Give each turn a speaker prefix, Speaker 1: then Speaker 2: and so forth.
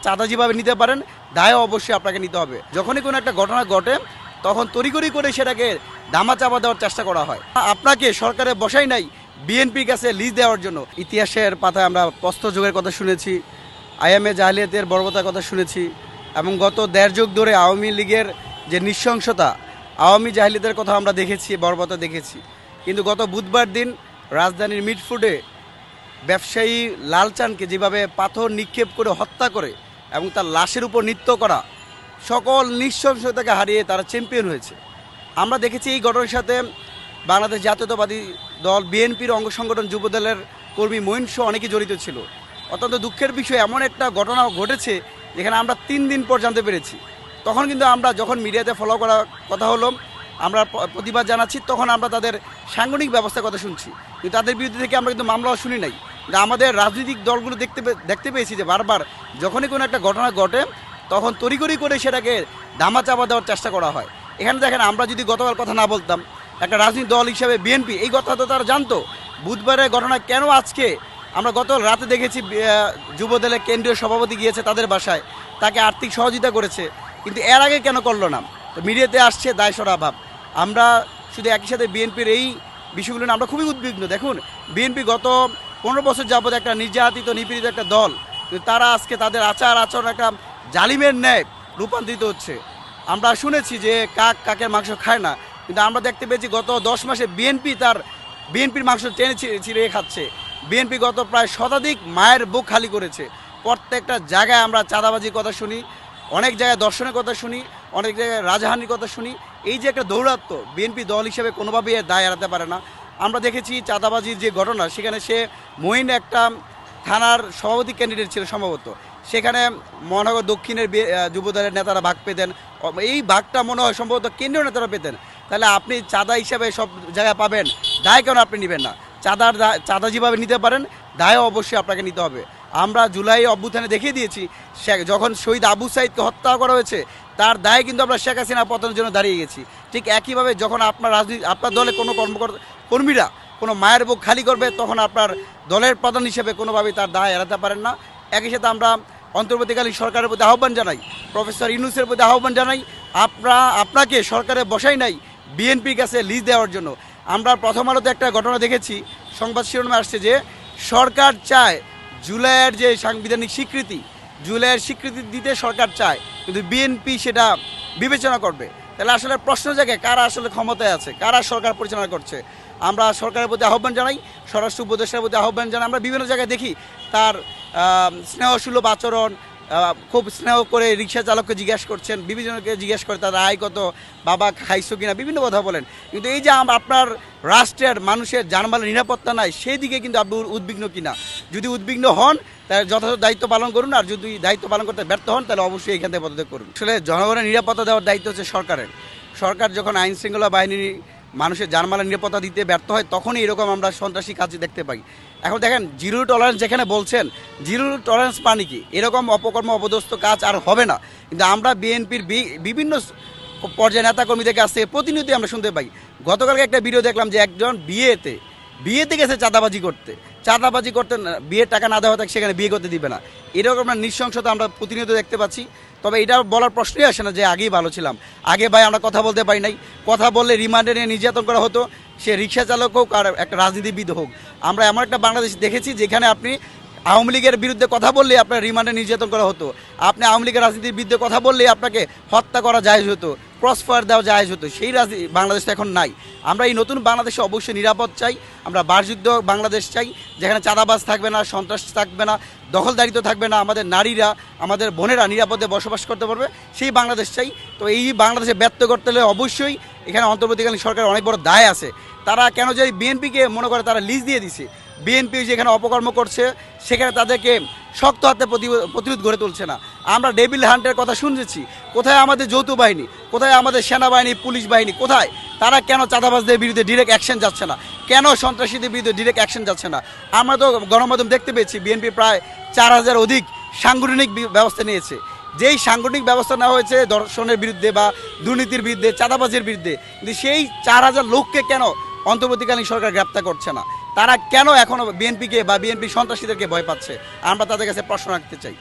Speaker 1: চাঁদা যেভাবে নিতে পারেন দায়ও অবশ্যই আপনাকে নিতে হবে। যখনই কোনো একটা ঘটনা ঘটে তখন তড়িঘড়ি করে সেটাকে ধামাচাপা দেওয়ার চেষ্টা করা হয়। আপনাকে সরকারে বসাই নাই বিএনপির কাছে লিজ দেওয়ার জন্য। ইতিহাসের পাতায় আমরা প্রস্তর যুগের কথা শুনেছি, আইএমএ জাহিলিয়াতের বর্বরতার কথা শুনেছি, এবং গত দেড় যুগ ধরে আওয়ামী লীগের যে নৃশংসতা, আওয়ামী জাহিলিয়াতের কথা আমরা দেখেছি, বর্বরতা দেখেছি। কিন্তু গত বুধবার দিন রাজধানীর মিটফুডে ব্যবসায়ী লালচানকে যেভাবে পাথর নিক্ষেপ করে হত্যা করে এবং তার লাশের উপর নৃত্য করা, সকল নৃশংসতাকে হারিয়ে তারা চ্যাম্পিয়ন হয়েছে। আমরা দেখেছি এই ঘটনার সাথে বাংলাদেশ জাতীয়তাবাদী দল বিএনপির অঙ্গ সংগঠন যুবদলের কর্মী মঈন সহ অনেকেই জড়িত ছিল। অত্যন্ত দুঃখের বিষয়, এমন একটা ঘটনা ঘটেছে যেখানে আমরা 3 দিন পর জানতে পেরেছি। তখন কিন্তু আমরা যখন মিডিয়াতে ফলো করার কথা হলো, আমরা প্রতিবাদ জানাচ্ছি, তখন আমরা তাদের সাংগঠনিক ব্যবস্থার কথা শুনছি, কিন্তু তাদের বিরুদ্ধে থেকে আমরা কিন্তু মামলাও শুনি নাই। আমাদের রাজনৈতিক দলগুলো দেখতে পেয়েছি যে বারবার যখনই কোনো একটা ঘটনা ঘটে তখন তড়িঘড়ি করে সেটাকে ধামাচাপা দেওয়ার চেষ্টা করা হয়। এখানে দেখেন, আমরা যদি গতকাল কথা না বলতাম, একটা রাজনৈতিক দল হিসেবে বিএনপি এই কথা তো তারা জানতো। বুধবারের ঘটনা কেন আজকে আমরা গত রাতে দেখেছি যুবদলের কেন্দ্রীয় সভাপতি গিয়েছে তাদের বাসায়, তাকে আর্থিক সহযোগিতা করেছে, কিন্তু এর আগে কেন করলো না? তো মিডিয়াতে আসছে দায়সরা ভাব। আমরা শুধু একই সাথে বিএনপির এই বিষয়গুলো নিয়ে আমরা খুবই উদ্বিগ্ন। দেখুন, বিএনপি গত 15 বছর যাবত একটা নির্যাতিত নিপীড়িত একটা দল, কিন্তু তারা আজকে তাদের আচরণ একটা জালিমের ন্যায় রূপান্তরিত হচ্ছে। আমরা শুনেছি যে কাক কাকের মাংস খায় না, কিন্তু আমরা দেখতে পেয়েছি গত 10 মাসে বিএনপির মাংস টেনে ছিঁড়ে খাচ্ছে। বিএনপি গত প্রায় শতাধিক মায়ের বুক খালি করেছে। প্রত্যেকটা জায়গায় আমরা চাঁদাবাজির কথা শুনি, অনেক জায়গায় দর্শনের কথা শুনি, অনেক জায়গায় রাজহানির কথা শুনি। এই যে একটা দৌরাত্ম্য, বিএনপি দল হিসেবে কোনোভাবেই এর দায় এড়াতে পারে না। আমরা দেখেছি চাঁদাবাজির যে ঘটনা, সেখানে সে মঈন একটা থানার সভাপতি ক্যান্ডিডেট ছিল সম্ভবত, সেখানে মহানগর দক্ষিণের যুবদলের নেতারা ভাগ পেতেন, এই ভাগটা মনে হয় সম্ভবত কেন্দ্রীয় নেতারা পেতেন। তাহলে আপনি চাঁদা হিসাবে সব জায়গায় পাবেন, দায় কেন আপনি নেবেন না? চাঁদা যেভাবে নিতে পারেন দায়ও অবশ্যই আপনাকে নিতে হবে। আমরা জুলাই অভ্যুত্থানে দেখিয়ে দিয়েছি, যখন শহীদ আবু সাইদকে হত্যা করা হয়েছে তার দায় কিন্তু আমরা শেখ হাসিনা পতনের জন্য দাঁড়িয়ে গেছি। ঠিক একইভাবে যখন আপনার দলে কোনো কর্মীরা কোনো মায়ের বুক খালি করবে, তখন আপনার দলের প্রধান হিসেবে কোনোভাবেই তার দায় এড়াতে পারেন না। একই সাথে আমরা অন্তর্বর্তীকালীন সরকারের প্রতি আহ্বান জানাই, প্রফেসর ইউনূসের প্রতি আহ্বান জানাই, আপনাকে সরকারে বসাই নাই বিএনপির কাছে লিজ দেওয়ার জন্য। আমরা প্রথম আলোতে একটা ঘটনা দেখেছি, সংবাদ শিরোনামে আসছে যে সরকার চায় জুলাইয়ের যে সাংবিধানিক স্বীকৃতি, জুলাইয়ের স্বীকৃতি দিতে সরকার চায়, কিন্তু বিএনপি সেটা বিবেচনা করবে। তাহলে আসলে প্রশ্ন জাগে, কারা আসলে ক্ষমতায় আছে, কারা সরকার পরিচালনা করছে? আমরা সরকারের প্রতি আহ্বান জানাই, স্বরাষ্ট্র উপদেষ্টার প্রতি আহ্বান জানাই। আমরা বিভিন্ন জায়গায় দেখি তার স্নেহসুলভ আচরণ, খুব স্নেহ করে রিক্সা চালককে জিজ্ঞেস করছেন, বিভিন্নজনকে জিজ্ঞেস করে তার আয় কত, বাবা খাইছো কিনা, বিভিন্ন কথা বলেন। কিন্তু এই যে আপনার রাষ্ট্রের মানুষের জানমালের নিরাপত্তা নাই, সেই দিকে কিন্তু আপনি উদ্বিগ্ন কিনা? যদি উদ্বিগ্ন হন তাহলে যথাযথ দায়িত্ব পালন করুন, আর যদি দায়িত্ব পালন করতে ব্যর্থ হন তাহলে অবশ্যই এখান থেকে পদত্যাগ করুন। আসলে জনগণের নিরাপত্তা দেওয়ার দায়িত্ব হচ্ছে সরকারের। সরকার যখন আইন শৃঙ্খলা বাহিনী মানুষের জানমালের নিরাপত্তা দিতে ব্যর্থ হয়, তখনই এরকম আমরা সন্ত্রাসী কাজ দেখতে পাই। এখন দেখেন, জিরো টলারেন্স যেখানে বলছেন, জিরো টলারেন্স মানে কি? এরকম অপকর্ম অপদস্থ কাজ আর হবে না। কিন্তু আমরা বিএনপির বিভিন্ন পর্যায়ে নেতাকর্মীদের কাছ থেকে প্রতিনিয়ত আমরা শুনতে পাই। গতকালকে একটা ভিডিও দেখলাম যে একজন বিয়েতে গেছে চাঁদাবাজি করতে বিয়ের টাকা না দেওয়া থাকে, সেখানে বিয়ে করতে দিবে না। এরকম আমরা নৃশংসতা আমরা প্রতিনিয়ত দেখতে পাচ্ছি। তবে এটা বলার প্রশ্নই আসে না যে আগেই ভালো ছিলাম, আগে ভাই আমরা কথা বলতে পারি নাই, কথা বললে রিমান্ডে নিয়ে নির্যাতন করা হতো, সে রিক্সা চালক হোক আর একটা রাজনীতিবিদ হোক। আমরা এমন একটা বাংলাদেশ দেখেছি যেখানে আপনি আওয়ামী লীগের বিরুদ্ধে কথা বললে আপনার রিমান্ডে নির্যাতন করা হতো, আপনি আওয়ামী লীগের রাজনীতির বিরুদ্ধে কথা বললে আপনাকে হত্যা করা জায়েজ হতো, ক্রসফায়ার দেওয়া জায়েজ হতো। সেই বাংলাদেশটা এখন নাই। আমরা এই নতুন বাংলাদেশে অবশ্যই নিরাপদ চাই, আমরা বাসযুদ্ধ বাংলাদেশ চাই, যেখানে চাঁদাবাজ থাকবে না, সন্ত্রাস থাকবে না, দখলদারিত্ব থাকবে না, আমাদের নারীরা আমাদের বোনেরা নিরাপদে বসবাস করতে পারবে, সেই বাংলাদেশ চাই। তো এই বাংলাদেশে ব্যর্থ করতে হলে অবশ্যই এখানে অন্তর্বর্তীকালীন সরকারের অনেক বড় দায় আছে। তারা কেন যে বিএনপিকে মনে করে তারা লিজ দিয়ে দিছে, বিএনপি যেখানে অপকর্ম করছে সেখানে তাদেরকে শক্ত হাতে প্রতিরোধ গড়ে তুলছে না। আমরা ডেভিল হান্টের কথা শুনেছি, কোথায় আমাদের যৌথ বাহিনী, কোথায় আমাদের সেনাবাহিনী, পুলিশ বাহিনী, কোথায়? তারা কেন চাঁদাবাজদের বিরুদ্ধে ডিরেক্ট অ্যাকশন যাচ্ছে না? কেন সন্ত্রাসীদের বিরুদ্ধে ডিরেক্ট অ্যাকশন যাচ্ছে না? আমরা তো গণমাধ্যম দেখতে পেয়েছি বিএনপি প্রায় 4000 অধিক সাংগঠনিক ব্যবস্থা নিয়েছে। যেই সাংগঠনিক ব্যবস্থা নেওয়া হয়েছে ধর্ষণের বিরুদ্ধে বা দুর্নীতির বিরুদ্ধে, চাঁদাবাজের বিরুদ্ধে, কিন্তু সেই 4000 লোককে কেন অন্তর্বর্তীকালীন সরকার গ্রেপ্তার করছে না? তারা কেন এখনও বিএনপিকে বা বিএনপি সন্ত্রাসীদেরকে ভয় পাচ্ছে? আমরা তাদের কাছে প্রশ্ন রাখতে চাই।